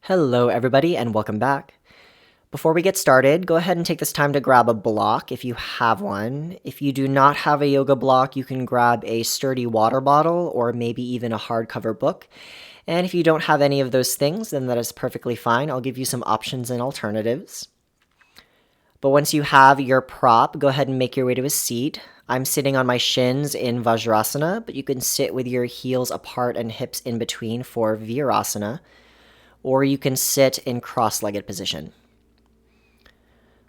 Hello everybody and welcome back. Before we get started, go ahead and take this time to grab a block if you have one. If you do not have a yoga block, you can grab a sturdy water bottle or maybe even a hardcover book. And if you don't have any of those things, then that is perfectly fine. I'll give you some options and alternatives. But once you have your prop, go ahead and make your way to a seat. I'm sitting on my shins in Vajrasana, but you can sit with your heels apart and hips in between for Virasana, or you can sit in cross-legged position.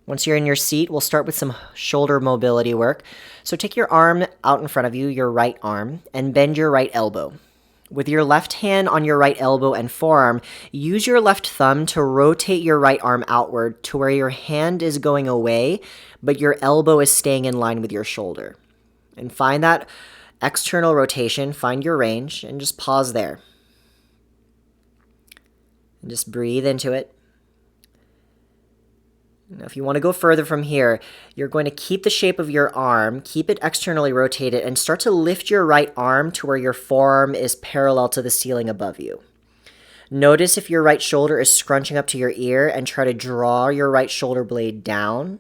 Once you're in your seat, we'll start with some shoulder mobility work. So take your arm out in front of you, your right arm, and bend your right elbow. With your left hand on your right elbow and forearm, use your left thumb to rotate your right arm outward to where your hand is going away, but your elbow is staying in line with your shoulder. And find that external rotation, find your range, and just pause there. And just breathe into it. Now, if you want to go further from here, you're going to keep the shape of your arm, keep it externally rotated, and start to lift your right arm to where your forearm is parallel to the ceiling above you. Notice if your right shoulder is scrunching up to your ear, and try to draw your right shoulder blade down,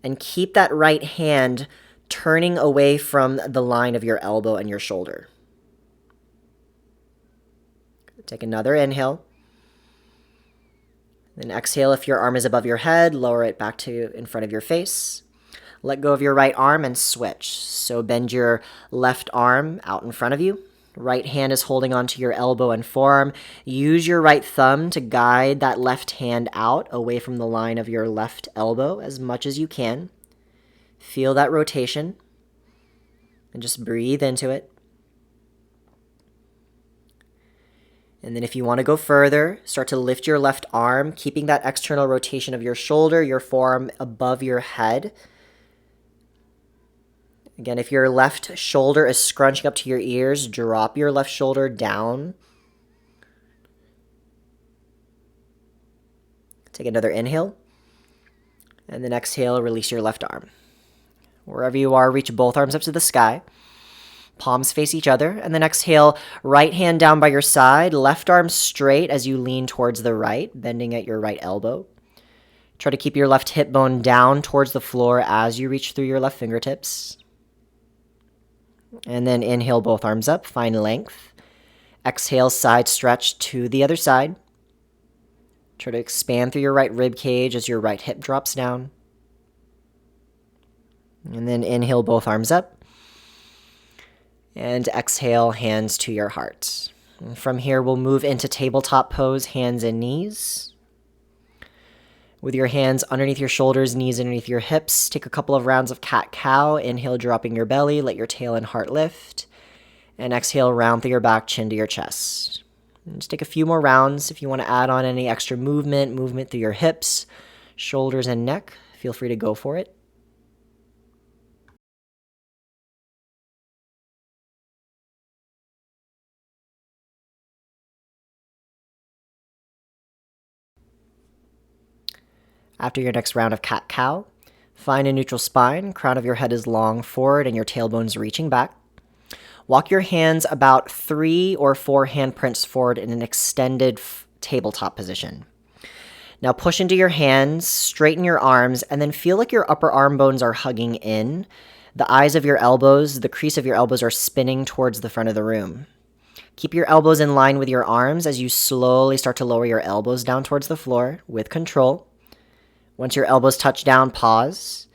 and keep that right hand turning away from the line of your elbow and your shoulder. Take another inhale. Then exhale if your arm is above your head, lower it back to in front of your face. Let go of your right arm and switch. So bend your left arm out in front of you. Right hand is holding onto your elbow and forearm. Use your right thumb to guide that left hand out away from the line of your left elbow as much as you can. Feel that rotation and just breathe into it. And then if you want to go further, start to lift your left arm, keeping that external rotation of your shoulder, your forearm above your head. Again, if your left shoulder is scrunching up to your ears, drop your left shoulder down. Take another inhale. And then exhale, release your left arm. Wherever you are, reach both arms up to the sky. Palms face each other, and then exhale, right hand down by your side, left arm straight as you lean towards the right, bending at your right elbow. Try to keep your left hip bone down towards the floor as you reach through your left fingertips. And then inhale, both arms up, find length. Exhale, side stretch to the other side. Try to expand through your right rib cage as your right hip drops down. And then inhale, both arms up. And exhale, hands to your heart. And from here, we'll move into tabletop pose, hands and knees. With your hands underneath your shoulders, knees underneath your hips, take a couple of rounds of cat-cow. Inhale, dropping your belly, let your tail and heart lift. And exhale, round through your back, chin to your chest. And just take a few more rounds. If you want to add on any extra movement through your hips, shoulders, and neck, feel free to go for it. After your next round of cat-cow, find a neutral spine, crown of your head is long forward and your tailbone's reaching back. Walk your hands about 3 or 4 handprints forward in an extended tabletop position. Now push into your hands, straighten your arms, and then feel like your upper arm bones are hugging in. The eyes of your elbows, the crease of your elbows are spinning towards the front of the room. Keep your elbows in line with your arms as you slowly start to lower your elbows down towards the floor with control. Once your elbows touch down, pause,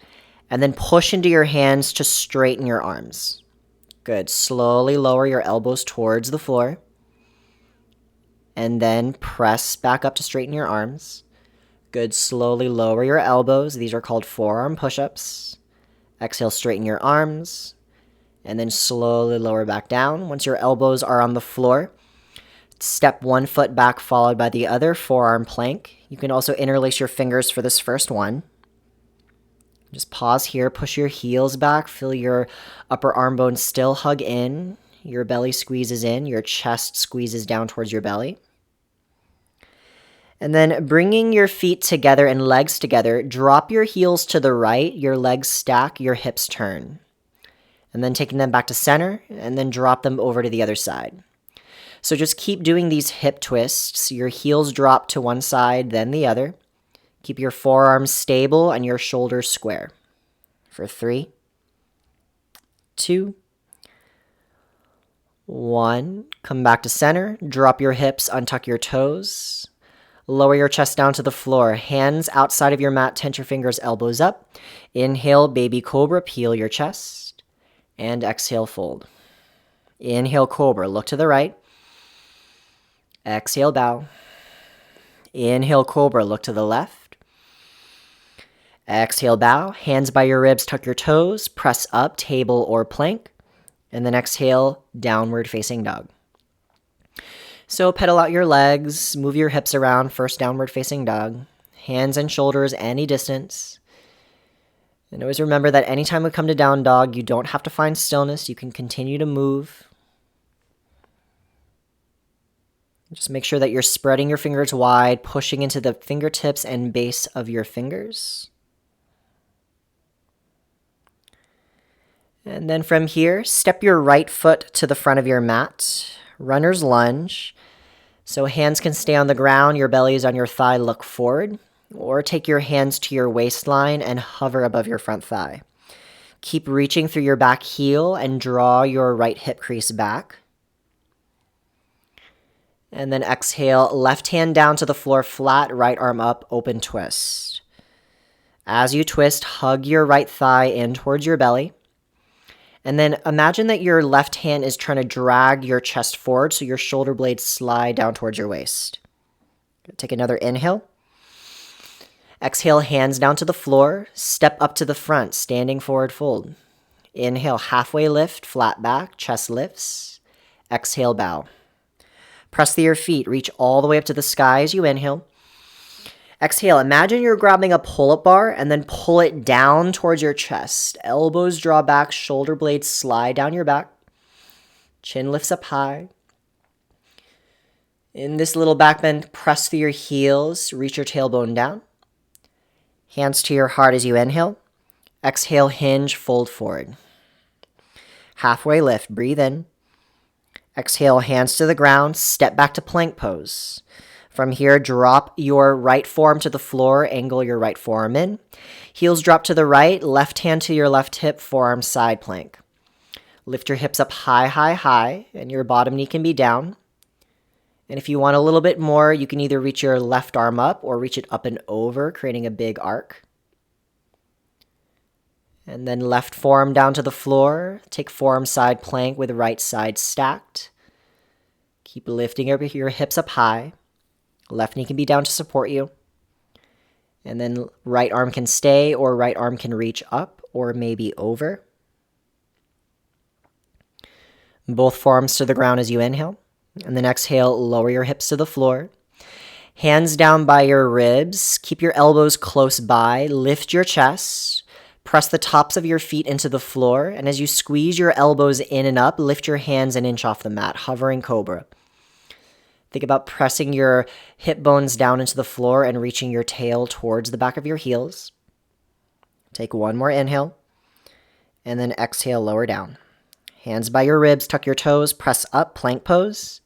and then push into your hands to straighten your arms. Good. Slowly lower your elbows towards the floor, and then press back up to straighten your arms. Good. Slowly lower your elbows. These are called forearm push-ups. Exhale, straighten your arms, and then slowly lower back down. Once your elbows are on the floor, step one foot back followed by the other, forearm plank. You can also interlace your fingers for this first one. Just pause here, push your heels back, feel your upper arm bones still hug in, your belly squeezes in, your chest squeezes down towards your belly. And then bringing your feet together and legs together, drop your heels to the right, your legs stack, your hips turn. And then taking them back to center, and then drop them over to the other side. So just keep doing these hip twists. Your heels drop to one side, then the other. Keep your forearms stable and your shoulders square. For 3, 2, 1. Come back to center. Drop your hips, untuck your toes. Lower your chest down to the floor. Hands outside of your mat, tense your fingers, elbows up. Inhale, baby cobra, peel your chest. And exhale, fold. Inhale, cobra, look to the right. Exhale, bow. Inhale, cobra, look to the left. Exhale, bow. Hands by your ribs, tuck your toes. Press up, table or plank. And then exhale, downward facing dog. So pedal out your legs, move your hips around, first downward facing dog. Hands and shoulders any distance. And always remember that anytime we come to down dog, you don't have to find stillness. You can continue to move. Just make sure that you're spreading your fingers wide, pushing into the fingertips and base of your fingers. And then from here, step your right foot to the front of your mat. Runner's lunge. So hands can stay on the ground, your belly is on your thigh, look forward. Or take your hands to your waistline and hover above your front thigh. Keep reaching through your back heel and draw your right hip crease back. And then exhale, left hand down to the floor, flat, right arm up, open twist. As you twist, hug your right thigh in towards your belly. And then imagine that your left hand is trying to drag your chest forward so your shoulder blades slide down towards your waist. Take another inhale. Exhale, hands down to the floor. Step up to the front, standing forward fold. Inhale, halfway lift, flat back, chest lifts. Exhale, bow. Press through your feet, reach all the way up to the sky as you inhale. Exhale, imagine you're grabbing a pull-up bar and then pull it down towards your chest. Elbows draw back, shoulder blades slide down your back. Chin lifts up high. In this little back bend, press through your heels, reach your tailbone down. Hands to your heart as you inhale. Exhale, hinge, fold forward. Halfway lift, breathe in. Exhale, hands to the ground, step back to plank pose. From here, drop your right forearm to the floor, angle your right forearm in. Heels drop to the right, left hand to your left hip, forearm side plank. Lift your hips up high, high, high, and your bottom knee can be down. And if you want a little bit more, you can either reach your left arm up or reach it up and over, creating a big arc. And then left forearm down to the floor. Take forearm side plank with right side stacked. Keep lifting your hips up high. Left knee can be down to support you. And then right arm can stay or right arm can reach up or maybe over. Both forearms to the ground as you inhale. And then exhale, lower your hips to the floor. Hands down by your ribs. Keep your elbows close by. Lift your chest. Press the tops of your feet into the floor. And as you squeeze your elbows in and up, lift your hands an inch off the mat, hovering cobra. Think about pressing your hip bones down into the floor and reaching your tail towards the back of your heels. Take one more inhale. And then exhale, lower down. Hands by your ribs, tuck your toes, press up, plank pose.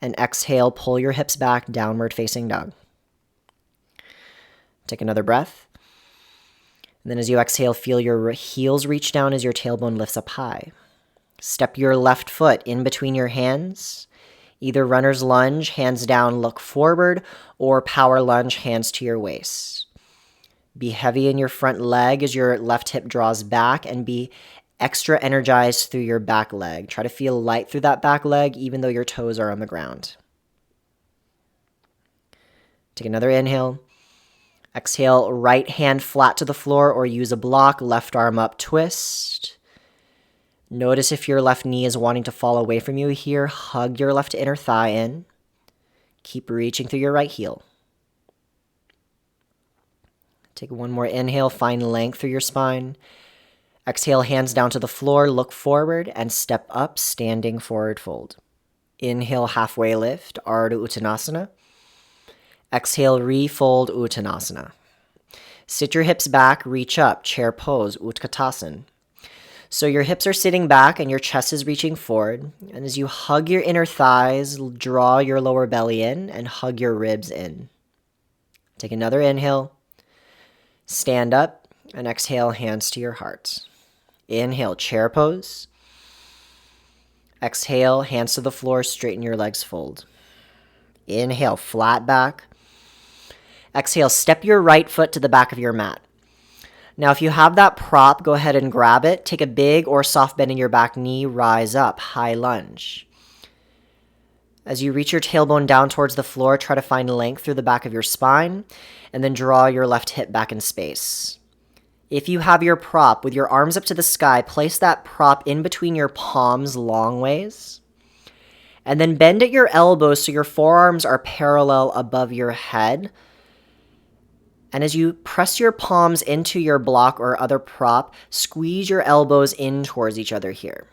And exhale, pull your hips back, downward facing dog. Take another breath. And then as you exhale, feel your heels reach down as your tailbone lifts up high. Step your left foot in between your hands. Either runner's lunge, hands down, look forward, or power lunge, hands to your waist. Be heavy in your front leg as your left hip draws back, and be extra energized through your back leg. Try to feel light through that back leg, even though your toes are on the ground. Take another inhale. Exhale, right hand flat to the floor or use a block, left arm up, twist. Notice if your left knee is wanting to fall away from you here. Hug your left inner thigh in. Keep reaching through your right heel. Take one more inhale, find length through your spine. Exhale, hands down to the floor, look forward, and step up, standing forward fold. Inhale, halfway lift, Ardha Uttanasana. Exhale, refold Uttanasana. Sit your hips back, reach up, chair pose, Utkatasana. So your hips are sitting back and your chest is reaching forward. And as you hug your inner thighs, draw your lower belly in and hug your ribs in. Take another inhale. Stand up and exhale, hands to your heart. Inhale, chair pose. Exhale, hands to the floor, straighten your legs, fold. Inhale, flat back. Exhale, step your right foot to the back of your mat. Now, if you have that prop, go ahead and grab it. Take a big or soft bend in your back knee, rise up, high lunge. As you reach your tailbone down towards the floor, try to find length through the back of your spine, and then draw your left hip back in space. If you have your prop with your arms up to the sky, place that prop in between your palms long ways, and then bend at your elbows so your forearms are parallel above your head. And as you press your palms into your block or other prop, squeeze your elbows in towards each other here.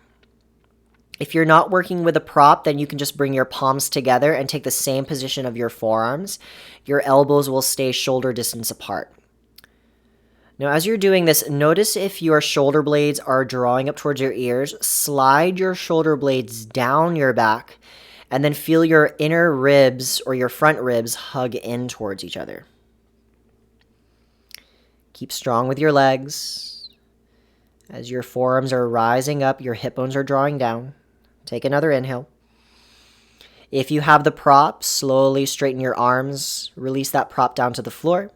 If you're not working with a prop, then you can just bring your palms together and take the same position of your forearms. Your elbows will stay shoulder distance apart. Now, as you're doing this, notice if your shoulder blades are drawing up towards your ears. Slide your shoulder blades down your back, and then feel your inner ribs or your front ribs hug in towards each other. Keep strong with your legs. As your forearms are rising up, your hip bones are drawing down. Take another inhale. If you have the prop, slowly straighten your arms. Release that prop down to the floor.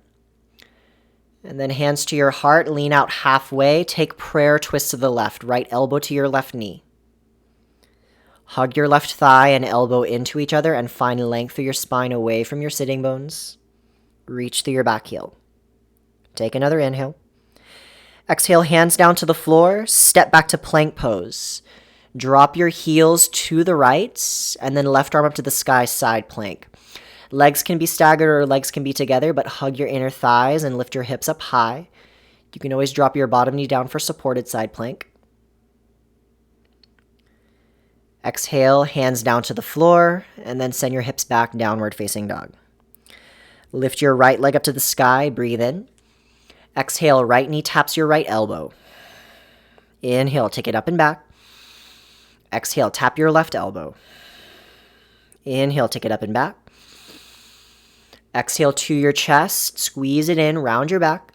And then hands to your heart, lean out halfway. Take prayer twist to the left, right elbow to your left knee. Hug your left thigh and elbow into each other and find length through your spine away from your sitting bones. Reach through your back heel. Take another inhale. Exhale, hands down to the floor. Step back to plank pose. Drop your heels to the right and then left arm up to the sky, side plank. Legs can be staggered or legs can be together, but hug your inner thighs and lift your hips up high. You can always drop your bottom knee down for supported side plank. Exhale, hands down to the floor, and then send your hips back, downward facing dog. Lift your right leg up to the sky, breathe in. Exhale, right knee taps your right elbow. Inhale, take it up and back. Exhale, tap your left elbow. Inhale, take it up and back. Exhale to your chest, squeeze it in, round your back.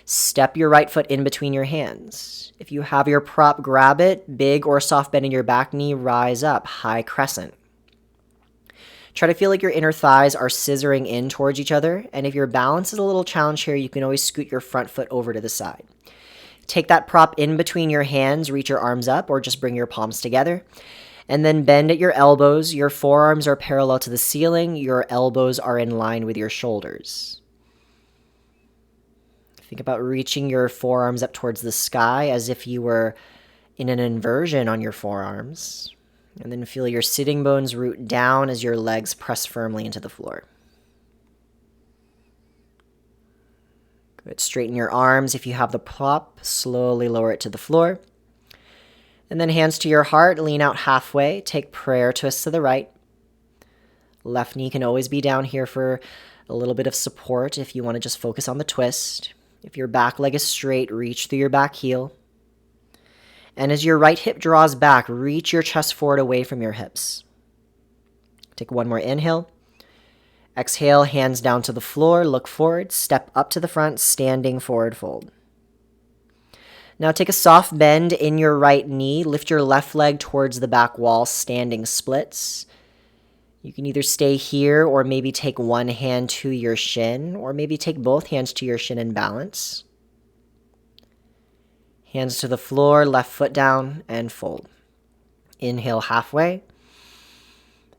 Step your right foot in between your hands. If you have your prop, grab it. Big or soft bend in your back knee, rise up, high crescent. Try to feel like your inner thighs are scissoring in towards each other, and if your balance is a little challenged here, you can always scoot your front foot over to the side. Take that prop in between your hands, reach your arms up, or just bring your palms together, and then bend at your elbows. Your forearms are parallel to the ceiling, your elbows are in line with your shoulders. Think about reaching your forearms up towards the sky as if you were in an inversion on your forearms. And then feel your sitting bones root down as your legs press firmly into the floor. Good. Straighten your arms. If you have the prop, slowly lower it to the floor. And then hands to your heart, lean out halfway. Take prayer twist to the right. Left knee can always be down here for a little bit of support if you want to just focus on the twist. If your back leg is straight, reach through your back heel. And as your right hip draws back, reach your chest forward away from your hips. Take one more inhale. Exhale, hands down to the floor, look forward, step up to the front, standing forward fold. Now take a soft bend in your right knee, lift your left leg towards the back wall, standing splits. You can either stay here or maybe take one hand to your shin, or maybe take both hands to your shin and balance. Hands to the floor, left foot down, and fold. Inhale halfway,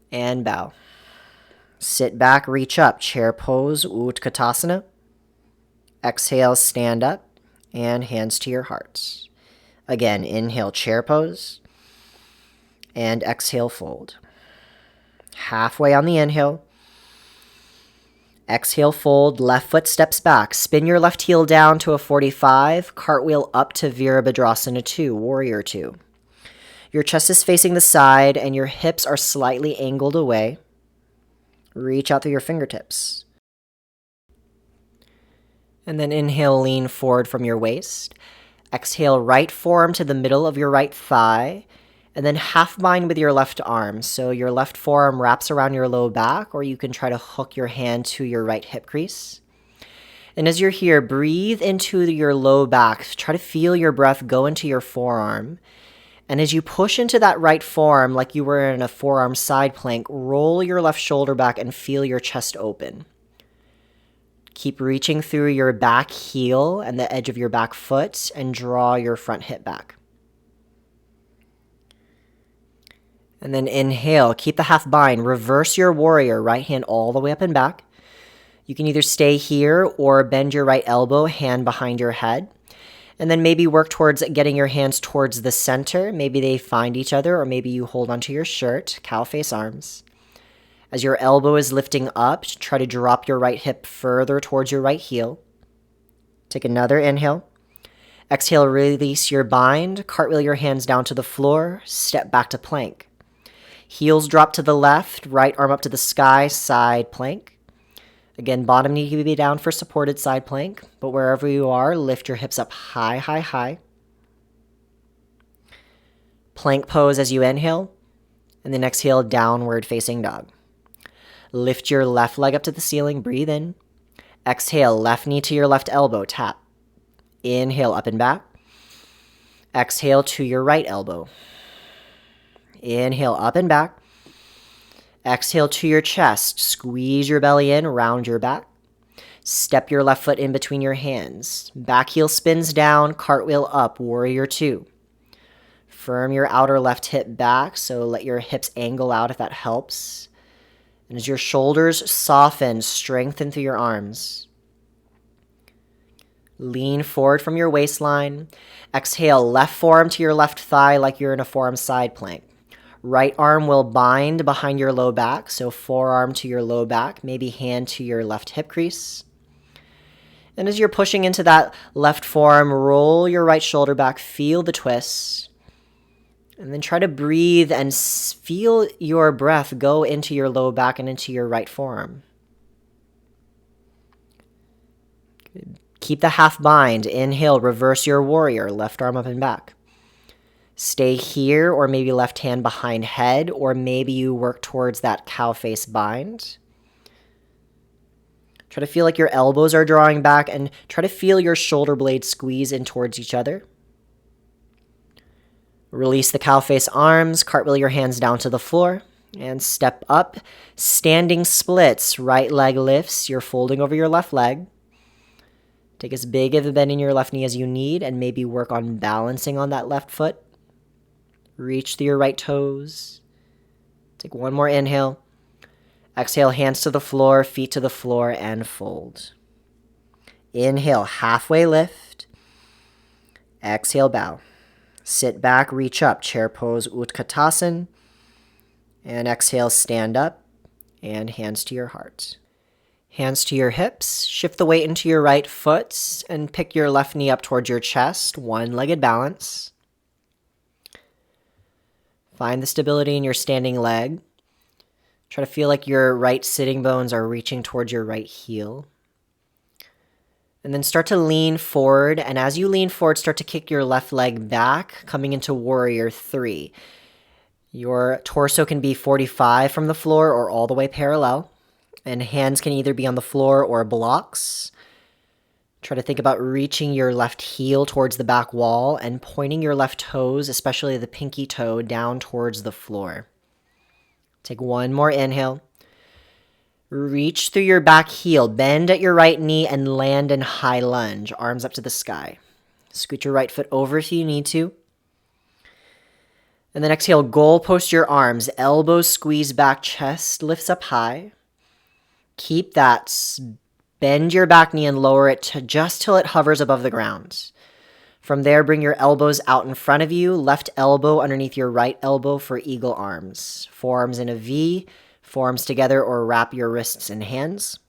and bow. Sit back, reach up, chair pose, Utkatasana. Exhale, stand up, and hands to your hearts. Again, inhale, chair pose, and exhale, fold. Halfway on the inhale. Exhale, fold, left foot steps back. Spin your left heel down to a 45. Cartwheel up to Virabhadrasana 2, Warrior 2. Your chest is facing the side and your hips are slightly angled away. Reach out through your fingertips. And then inhale, lean forward from your waist. Exhale, right forearm to the middle of your right thigh, and then half bind with your left arm. So your left forearm wraps around your low back, or you can try to hook your hand to your right hip crease. And as you're here, breathe into your low back. Try to feel your breath go into your forearm. And as you push into that right forearm, like you were in a forearm side plank, roll your left shoulder back and feel your chest open. Keep reaching through your back heel and the edge of your back foot and draw your front hip back. And then inhale, keep the half bind, reverse your warrior, right hand all the way up and back. You can either stay here or bend your right elbow, hand behind your head. And then maybe work towards getting your hands towards the center. Maybe they find each other, or maybe you hold onto your shirt, cow face arms. As your elbow is lifting up, try to drop your right hip further towards your right heel. Take another inhale. Exhale, release your bind. Cartwheel your hands down to the floor. Step back to plank. Heels drop to the left, right arm up to the sky, side plank. Again, bottom knee can be down for supported side plank, but wherever you are, lift your hips up high, high, high. Plank pose as you inhale, and then exhale, downward facing dog. Lift your left leg up to the ceiling, breathe in. Exhale, left knee to your left elbow, tap. Inhale, up and back. Exhale to your right elbow. Inhale, up and back. Exhale to your chest. Squeeze your belly in, round your back. Step your left foot in between your hands. Back heel spins down, cartwheel up, warrior two. Firm your outer left hip back, so let your hips angle out if that helps. And as your shoulders soften, strengthen through your arms. Lean forward from your waistline. Exhale, left forearm to your left thigh like you're in a forearm side plank. Right arm will bind behind your low back, so forearm to your low back, maybe hand to your left hip crease. And as you're pushing into that left forearm, roll your right shoulder back, feel the twist. And then try to breathe and feel your breath go into your low back and into your right forearm. Good. Keep the half bind. Inhale, reverse your warrior, left arm up and back. Stay here, or maybe left hand behind head, or maybe you work towards that cow face bind. Try to feel like your elbows are drawing back and try to feel your shoulder blades squeeze in towards each other. Release the cow face arms, cartwheel your hands down to the floor, and step up. Standing splits, right leg lifts, you're folding over your left leg. Take as big of a bend in your left knee as you need, and maybe work on balancing on that left foot. Reach through your right toes. Take one more inhale. Exhale, hands to the floor, feet to the floor, and fold. Inhale, halfway lift. Exhale, bow. Sit back, reach up, chair pose, Utkatasana. And exhale, stand up, and hands to your heart. Hands to your hips, shift the weight into your right foot, and pick your left knee up towards your chest, one-legged balance. Find the stability in your standing leg. Try to feel like your right sitting bones are reaching towards your right heel. And then start to lean forward, and as you lean forward, start to kick your left leg back, coming into warrior three. Your torso can be 45 from the floor or all the way parallel, and hands can either be on the floor or blocks. Try to think about reaching your left heel towards the back wall and pointing your left toes, especially the pinky toe, down towards the floor. Take one more inhale. Reach through your back heel, bend at your right knee, and land in high lunge, arms up to the sky. Scoot your right foot over if you need to. And then exhale, goal post your arms, elbows squeeze back, chest lifts up high. Keep that. Bend your back knee and lower it to just till it hovers above the ground. From there, bring your elbows out in front of you, left elbow underneath your right elbow for eagle arms. Forearms in a V, forearms together, or wrap your wrists and hands.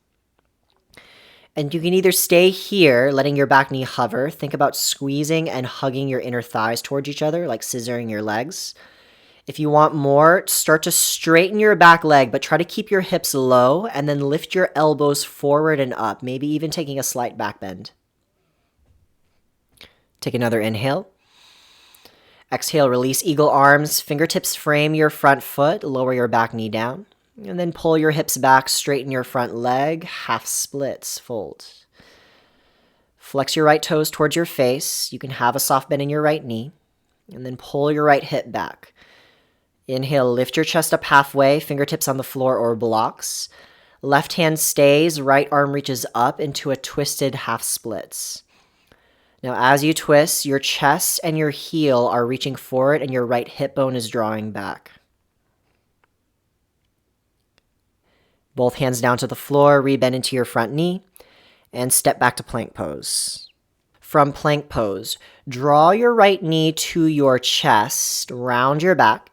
And you can either stay here, letting your back knee hover. Think about squeezing and hugging your inner thighs towards each other, like scissoring your legs. If you want more, start to straighten your back leg, but try to keep your hips low and then lift your elbows forward and up, maybe even taking a slight back bend. Take another inhale. Exhale, release eagle arms. Fingertips frame your front foot. Lower your back knee down. And then pull your hips back, straighten your front leg. Half splits, fold. Flex your right toes towards your face. You can have a soft bend in your right knee. And then pull your right hip back. Inhale, lift your chest up halfway, fingertips on the floor or blocks. Left hand stays, right arm reaches up into a twisted half splits. Now as you twist, your chest and your heel are reaching forward and your right hip bone is drawing back. Both hands down to the floor, rebend into your front knee, and step back to plank pose. From plank pose, draw your right knee to your chest, round your back,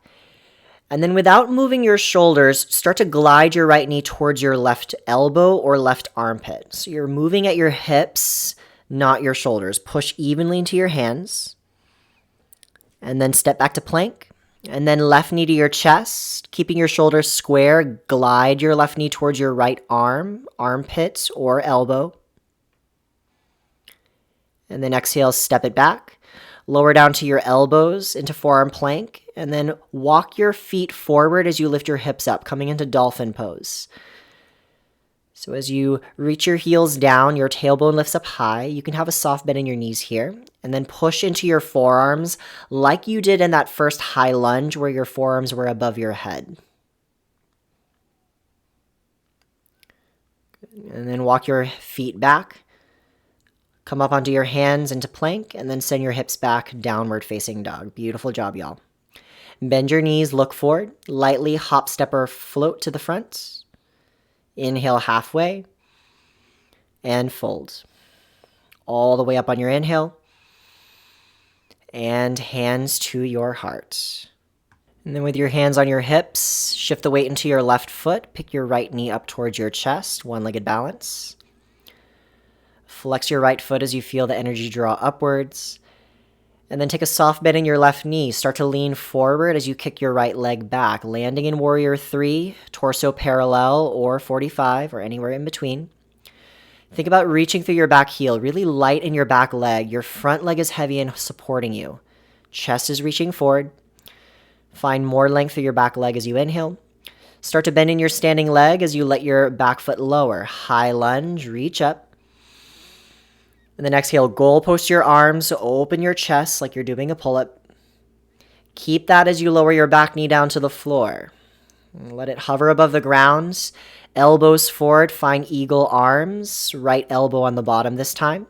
and then without moving your shoulders, start to glide your right knee towards your left elbow or left armpit. So you're moving at your hips, not your shoulders. Push evenly into your hands, and then step back to plank. And then left knee to your chest, keeping your shoulders square. Glide your left knee towards your right arm, armpit, or elbow. And then exhale, step it back. Lower down to your elbows into forearm plank. And then walk your feet forward as you lift your hips up, coming into dolphin pose. So as you reach your heels down, your tailbone lifts up high. You can have a soft bend in your knees here. And then push into your forearms like you did in that first high lunge where your forearms were above your head. And then walk your feet back. Come up onto your hands into plank, and then send your hips back, downward facing dog. Beautiful job, y'all. Bend your knees, look forward. Lightly hop, step, or float to the front. Inhale halfway. And fold. All the way up on your inhale. And hands to your heart. And then with your hands on your hips, shift the weight into your left foot. Pick your right knee up towards your chest, one-legged balance. Flex your right foot as you feel the energy draw upwards. And then take a soft bend in your left knee. Start to lean forward as you kick your right leg back, landing in Warrior 3, torso parallel or 45 or anywhere in between. Think about reaching through your back heel, really light in your back leg. Your front leg is heavy and supporting you. Chest is reaching forward. Find more length through your back leg as you inhale. Start to bend in your standing leg as you let your back foot lower. High lunge, reach up. And then exhale, goal post your arms, open your chest like you're doing a pull-up. Keep that as you lower your back knee down to the floor. Let it hover above the ground. Elbows forward, find eagle arms. Right elbow on the bottom this time.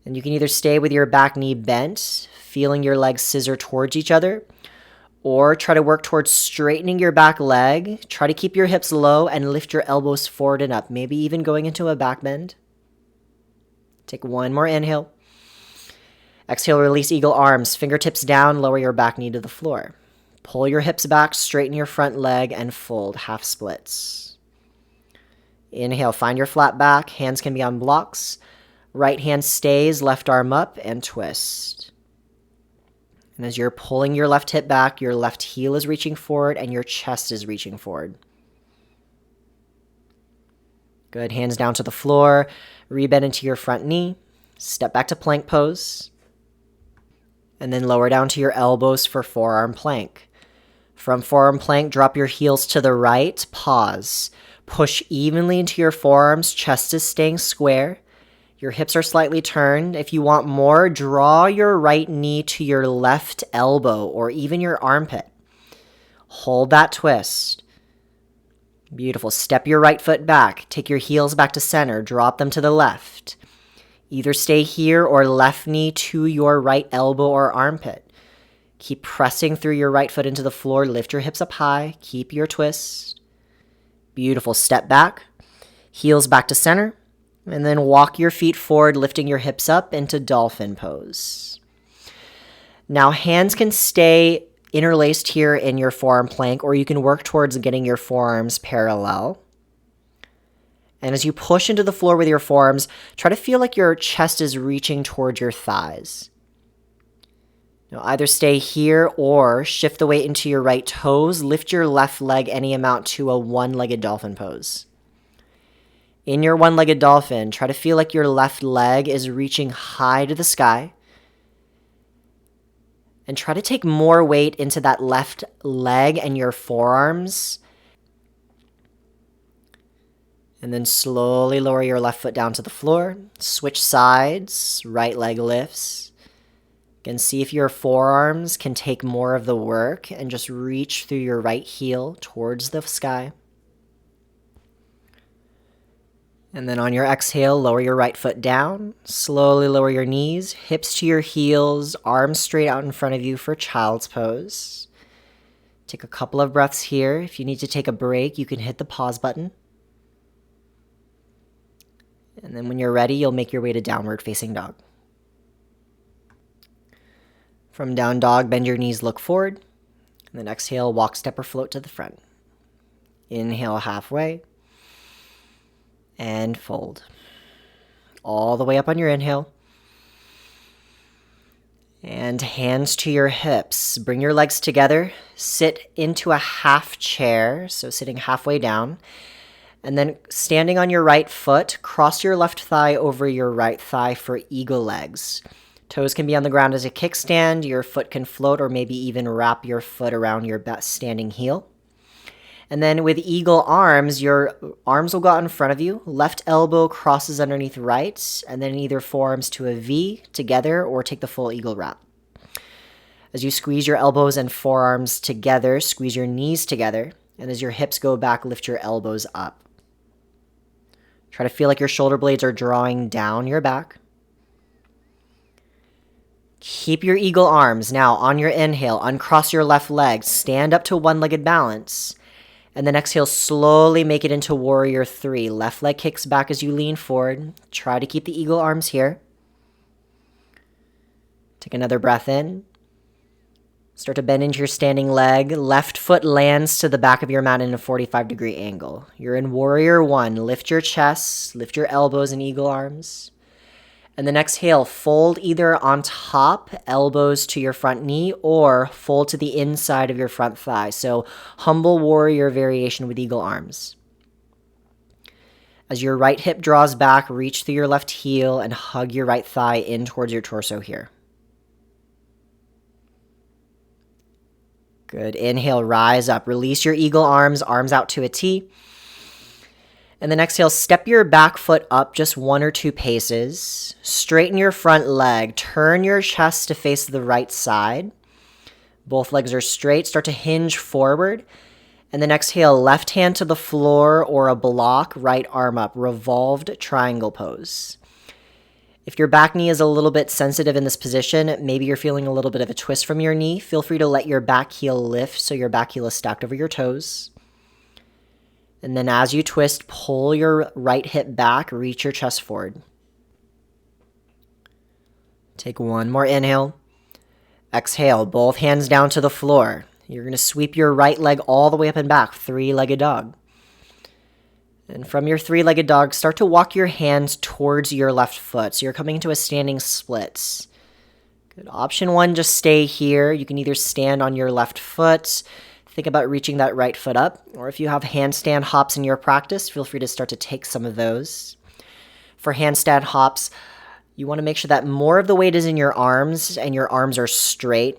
And you can either stay with your back knee bent, feeling your legs scissor towards each other, or try to work towards straightening your back leg. Try to keep your hips low and lift your elbows forward and up, maybe even going into a back bend. Take one more inhale. Exhale, release eagle arms. Fingertips down, lower your back knee to the floor. Pull your hips back, straighten your front leg, and fold, half splits. Inhale, find your flat back. Hands can be on blocks. Right hand stays, left arm up, and twist. And as you're pulling your left hip back, your left heel is reaching forward, and your chest is reaching forward. Good, hands down to the floor. Rebend into your front knee. Step back to plank pose. And then lower down to your elbows for forearm plank. From forearm plank, drop your heels to the right. Pause. Push evenly into your forearms. Chest is staying square. Your hips are slightly turned. If you want more, draw your right knee to your left elbow or even your armpit. Hold that twist. Beautiful. Step your right foot back. Take your heels back to center. Drop them to the left. Either stay here or left knee to your right elbow or armpit. Keep pressing through your right foot into the floor. Lift your hips up high. Keep your twist. Beautiful. Step back. Heels back to center. And then walk your feet forward, lifting your hips up into dolphin pose. Now hands can stay interlaced here in your forearm plank, or you can work towards getting your forearms parallel. And as you push into the floor with your forearms, try to feel like your chest is reaching towards your thighs. Now either stay here or shift the weight into your right toes. Lift your left leg any amount to a one-legged dolphin pose. In your one-legged dolphin, try to feel like your left leg is reaching high to the sky. And try to take more weight into that left leg and your forearms. And then slowly lower your left foot down to the floor. Switch sides, right leg lifts. Again, see if your forearms can take more of the work and just reach through your right heel towards the sky. And then on your exhale, lower your right foot down. Slowly lower your knees, hips to your heels, arms straight out in front of you for child's pose. Take a couple of breaths here. If you need to take a break, you can hit the pause button. And then when you're ready, you'll make your way to downward facing dog. From down dog, bend your knees, look forward. And then exhale, walk, step, or float to the front. Inhale halfway. And fold. All the way up on your inhale. And hands to your hips. Bring your legs together. Sit into a half chair, so sitting halfway down. And then standing on your right foot, cross your left thigh over your right thigh for eagle legs. Toes can be on the ground as a kickstand. Your foot can float or maybe even wrap your foot around your standing heel. And then with eagle arms, your arms will go out in front of you. Left elbow crosses underneath right, and then either forearms to a V together or take the full eagle wrap. As you squeeze your elbows and forearms together, squeeze your knees together. And as your hips go back, lift your elbows up. Try to feel like your shoulder blades are drawing down your back. Keep your eagle arms. Now, on your inhale, uncross your left leg. Stand up to one-legged balance. And then exhale, slowly make it into warrior 3. Left leg kicks back as you lean forward. Try to keep the eagle arms here. Take another breath in. Start to bend into your standing leg. Left foot lands to the back of your mat in a 45-degree angle. You're in warrior 1. Lift your chest, lift your elbows and eagle arms. And then exhale, fold either on top, elbows to your front knee, or fold to the inside of your front thigh. So humble warrior variation with eagle arms. As your right hip draws back, reach through your left heel and hug your right thigh in towards your torso here. Good. Inhale, rise up. Release your eagle arms, arms out to a T. And then exhale, step your back foot up just 1 or 2 paces. Straighten your front leg. Turn your chest to face the right side. Both legs are straight. Start to hinge forward. And then exhale, left hand to the floor or a block, right arm up. Revolved triangle pose. If your back knee is a little bit sensitive in this position, maybe you're feeling a little bit of a twist from your knee, feel free to let your back heel lift so your back heel is stacked over your toes. And then as you twist, pull your right hip back, reach your chest forward. Take one more inhale. Exhale, both hands down to the floor. You're going to sweep your right leg all the way up and back, 3-legged dog. And from your 3-legged dog, start to walk your hands towards your left foot. So you're coming into a standing splits. Good. Option 1, just stay here. You can either stand on your left foot, think about reaching that right foot up, or if you have handstand hops in your practice, feel free to start to take some of those. For handstand hops, you want to make sure that more of the weight is in your arms and your arms are straight.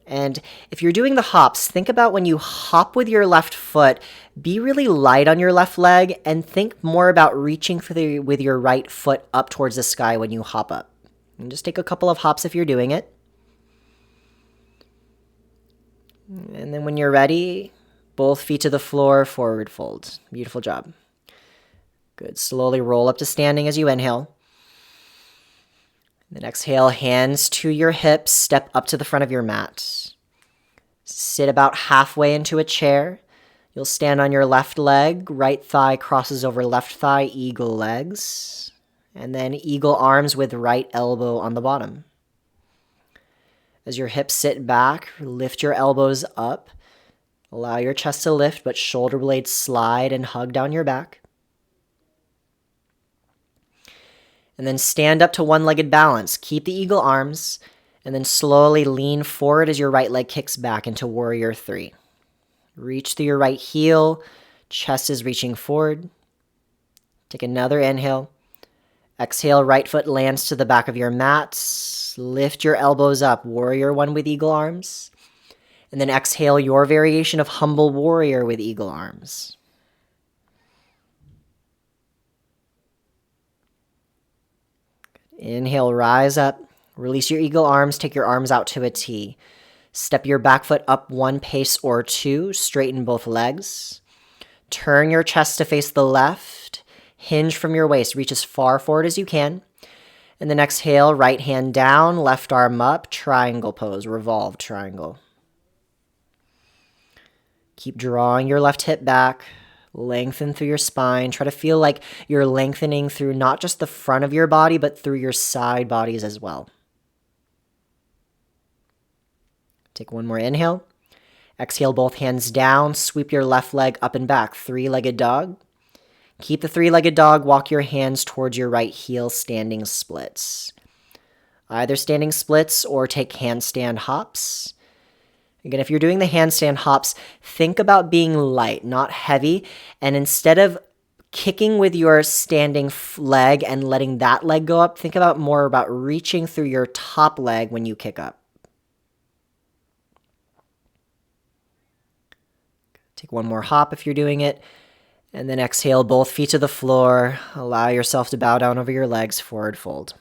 And if you're doing the hops, think about when you hop with your left foot, be really light on your left leg and think more about reaching with your right foot up towards the sky when you hop up. And just take a couple of hops if you're doing it. And then when you're ready, both feet to the floor, forward fold. Beautiful job. Good. Slowly roll up to standing as you inhale. Then exhale, hands to your hips, step up to the front of your mat. Sit about halfway into a chair. You'll stand on your left leg, right thigh crosses over left thigh, eagle legs. And then eagle arms with right elbow on the bottom. As your hips sit back, lift your elbows up. Allow your chest to lift, but shoulder blades slide and hug down your back. And then stand up to one-legged balance. Keep the eagle arms, and then slowly lean forward as your right leg kicks back into warrior 3. Reach through your right heel. Chest is reaching forward. Take another inhale. Exhale, right foot lands to the back of your mat. Lift your elbows up, warrior one with eagle arms. And then exhale your variation of humble warrior with eagle arms. Inhale, rise up. Release your eagle arms, take your arms out to a T. Step your back foot up one pace or two, straighten both legs. Turn your chest to face the left. Hinge from your waist, reach as far forward as you can. And then exhale, right hand down, left arm up, triangle pose, revolved triangle. Keep drawing your left hip back. Lengthen through your spine. Try to feel like you're lengthening through not just the front of your body, but through your side bodies as well. Take one more inhale. Exhale, both hands down. Sweep your left leg up and back. Three-legged dog. Keep the three-legged dog. Walk your hands towards your right heel, standing splits. Either standing splits or take handstand hops. Again, if you're doing the handstand hops, think about being light, not heavy. And instead of kicking with your standing leg and letting that leg go up, think more about reaching through your top leg when you kick up. Take one more hop if you're doing it. And then exhale, both feet to the floor. Allow yourself to bow down over your legs, forward fold.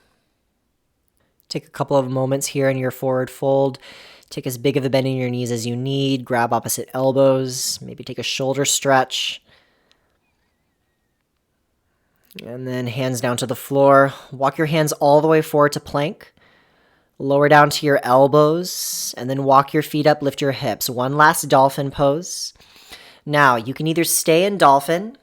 Take a couple of moments here in your forward fold. Take as big of a bend in your knees as you need. Grab opposite elbows. Maybe take a shoulder stretch. And then hands down to the floor. Walk your hands all the way forward to plank. Lower down to your elbows. And then walk your feet up, lift your hips. One last dolphin pose. Now, you can either stay in dolphin.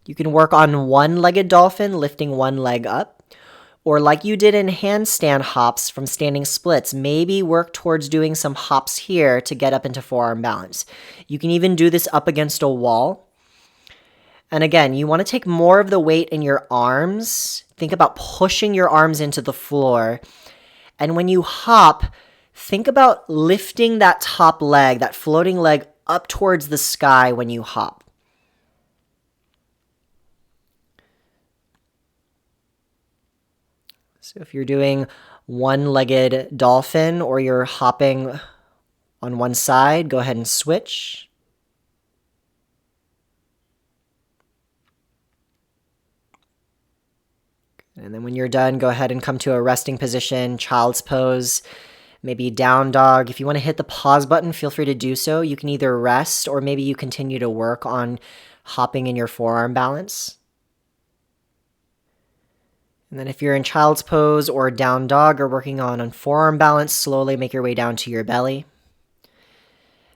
You can work on one-legged dolphin, lifting one leg up. Or like you did in handstand hops from standing splits, maybe work towards doing some hops here to get up into forearm balance. You can even do this up against a wall. And again, you want to take more of the weight in your arms. Think about pushing your arms into the floor. And when you hop, think about lifting that top leg, that floating leg, up towards the sky when you hop. So if you're doing one-legged dolphin or you're hopping on one side, go ahead and switch. And then when you're done, go ahead and come to a resting position, child's pose, maybe down dog. If you want to hit the pause button, feel free to do so. You can either rest or maybe you continue to work on hopping in your forearm balance. And then if you're in child's pose or down dog or working on forearm balance, slowly make your way down to your belly.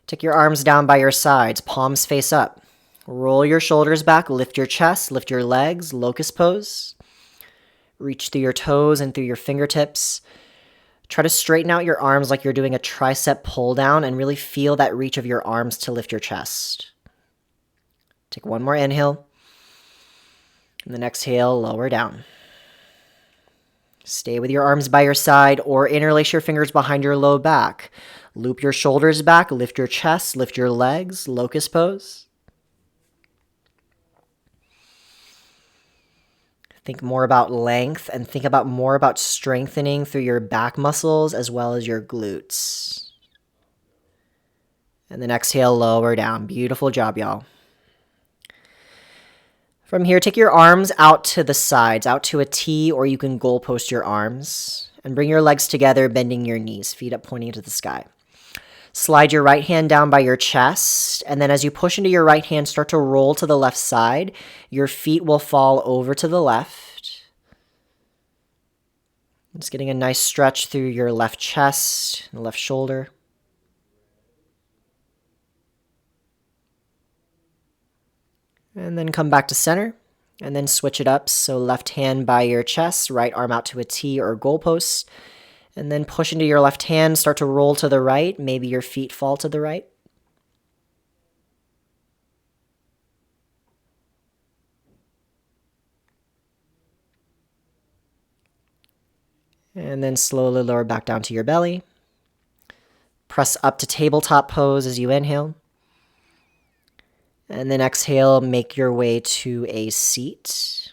Take your arms down by your sides, palms face up. Roll your shoulders back, lift your chest, lift your legs, locust pose. Reach through your toes and through your fingertips. Try to straighten out your arms like you're doing a tricep pull down and really feel that reach of your arms to lift your chest. Take one more inhale. And then exhale, lower down. Stay with your arms by your side or interlace your fingers behind your low back. Loop your shoulders back, lift your chest, lift your legs, locust pose. Think more about length and think more about strengthening through your back muscles as well as your glutes. And then exhale, lower down. Beautiful job, y'all. From here, take your arms out to the sides, out to a T, or you can goalpost your arms. And bring your legs together, bending your knees, feet up pointing to the sky. Slide your right hand down by your chest, and then as you push into your right hand, start to roll to the left side. Your feet will fall over to the left. Just getting a nice stretch through your left chest and left shoulder. And then come back to center, and then switch it up. So left hand by your chest, right arm out to a T or goalpost. And then push into your left hand, start to roll to the right. Maybe your feet fall to the right. And then slowly lower back down to your belly. Press up to tabletop pose as you inhale. And then exhale, make your way to a seat.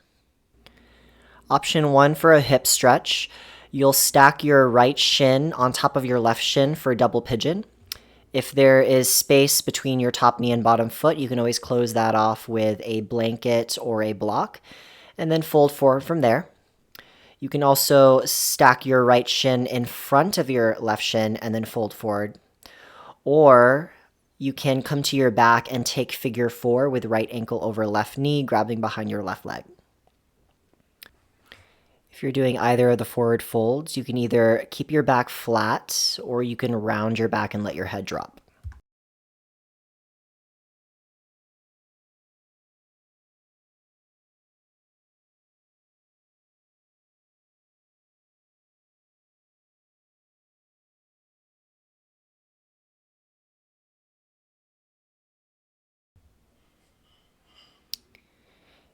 Option 1 for a hip stretch. You'll stack your right shin on top of your left shin for double pigeon. If there is space between your top knee and bottom foot, you can always close that off with a blanket or a block, and then fold forward from there. You can also stack your right shin in front of your left shin and then fold forward. Or you can come to your back and take figure 4 with right ankle over left knee, grabbing behind your left leg. If you're doing either of the forward folds, you can either keep your back flat or you can round your back and let your head drop.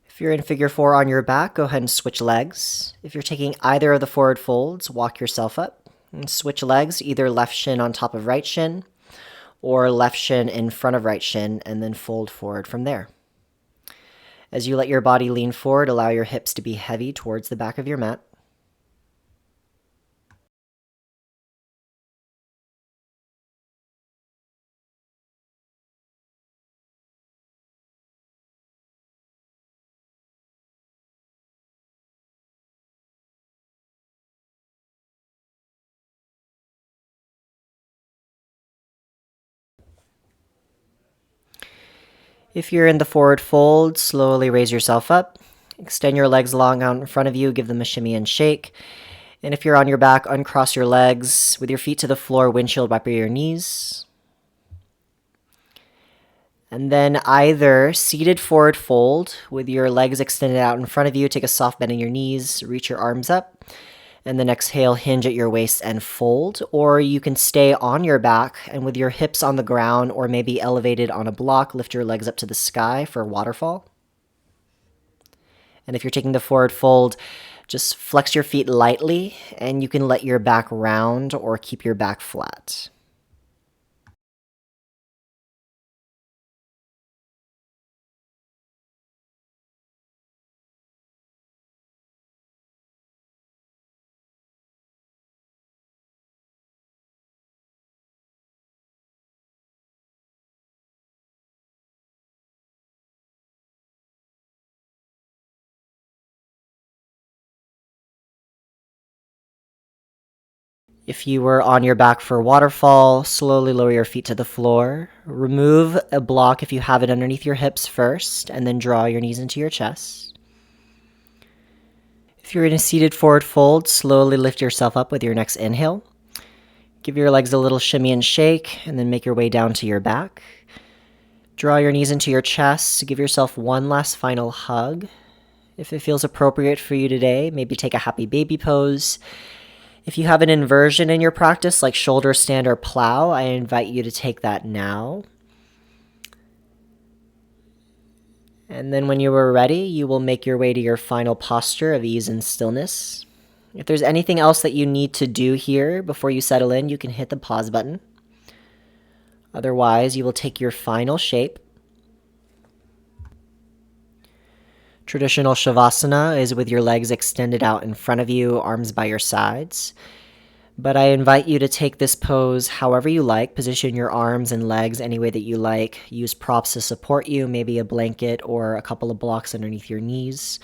If you're in figure 4 on your back, go ahead and switch legs. If you're taking either of the forward folds, walk yourself up and switch legs, either left shin on top of right shin or left shin in front of right shin, and then fold forward from there. As you let your body lean forward, allow your hips to be heavy towards the back of your mat. If you're in the forward fold, slowly raise yourself up. Extend your legs long out in front of you, give them a shimmy and shake. And if you're on your back, uncross your legs with your feet to the floor, windshield wiper your knees. And then either seated forward fold with your legs extended out in front of you, take a soft bend in your knees, reach your arms up, and then exhale, hinge at your waist and fold. Or you can stay on your back and with your hips on the ground or maybe elevated on a block, lift your legs up to the sky for waterfall. And if you're taking the forward fold, just flex your feet lightly and you can let your back round or keep your back flat. If you were on your back for waterfall, slowly lower your feet to the floor. Remove a block if you have it underneath your hips first, and then draw your knees into your chest. If you're in a seated forward fold, slowly lift yourself up with your next inhale. Give your legs a little shimmy and shake, and then make your way down to your back. Draw your knees into your chest. Give yourself one last final hug. If it feels appropriate for you today, maybe take a happy baby pose. If you have an inversion in your practice, like shoulder stand or plow, I invite you to take that now. And then when you are ready, you will make your way to your final posture of ease and stillness. If there's anything else that you need to do here before you settle in, you can hit the pause button. Otherwise, you will take your final shape. Traditional Shavasana is with your legs extended out in front of you, arms by your sides. But I invite you to take this pose however you like. Position your arms and legs any way that you like. Use props to support you, maybe a blanket or a couple of blocks underneath your knees,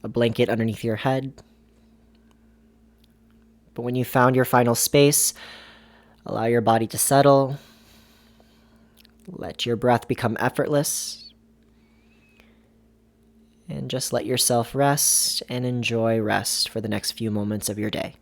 a blanket underneath your head. But when you found your final space, allow your body to settle. Let your breath become effortless. And just let yourself rest and enjoy rest for the next few moments of your day.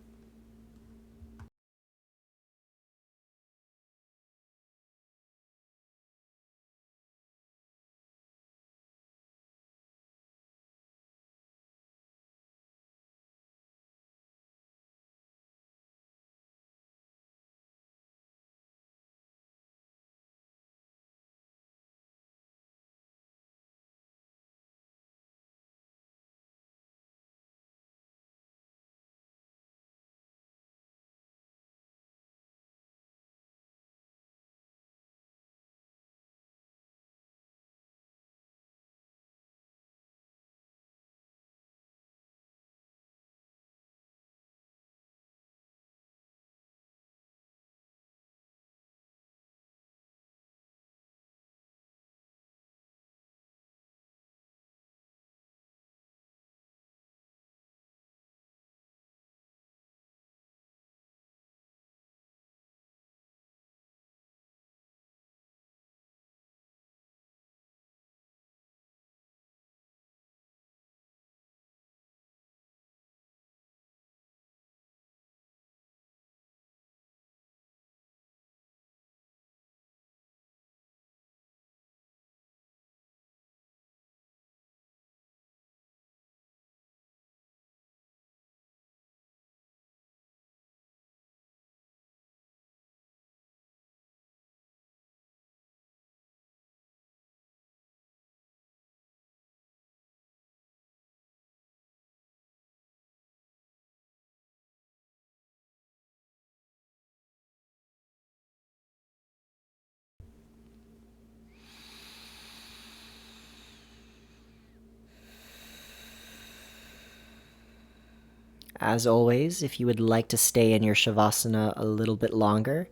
As always, if you would like to stay in your Shavasana a little bit longer,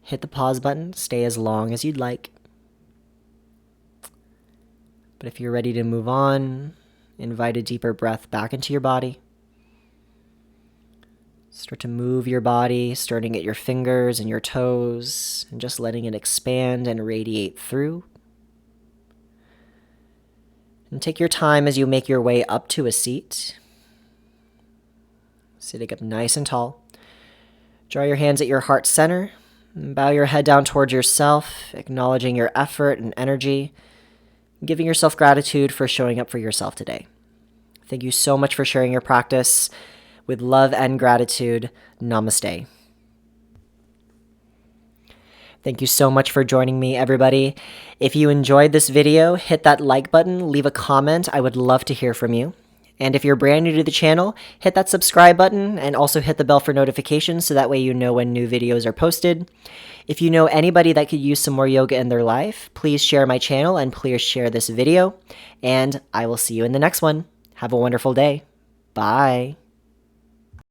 hit the pause button, stay as long as you'd like. But if you're ready to move on, invite a deeper breath back into your body. Start to move your body, starting at your fingers and your toes, and just letting it expand and radiate through. And take your time as you make your way up to a seat. Sitting up nice and tall. Draw your hands at your heart center. And bow your head down towards yourself, acknowledging your effort and energy, giving yourself gratitude for showing up for yourself today. Thank you so much for sharing your practice. With love and gratitude, namaste. Thank you so much for joining me, everybody. If you enjoyed this video, hit that like button, leave a comment. I would love to hear from you. And if you're brand new to the channel, hit that subscribe button and also hit the bell for notifications so that way you know when new videos are posted. If you know anybody that could use some more yoga in their life, please share my channel and please share this video. And I will see you in the next one. Have a wonderful day. Bye.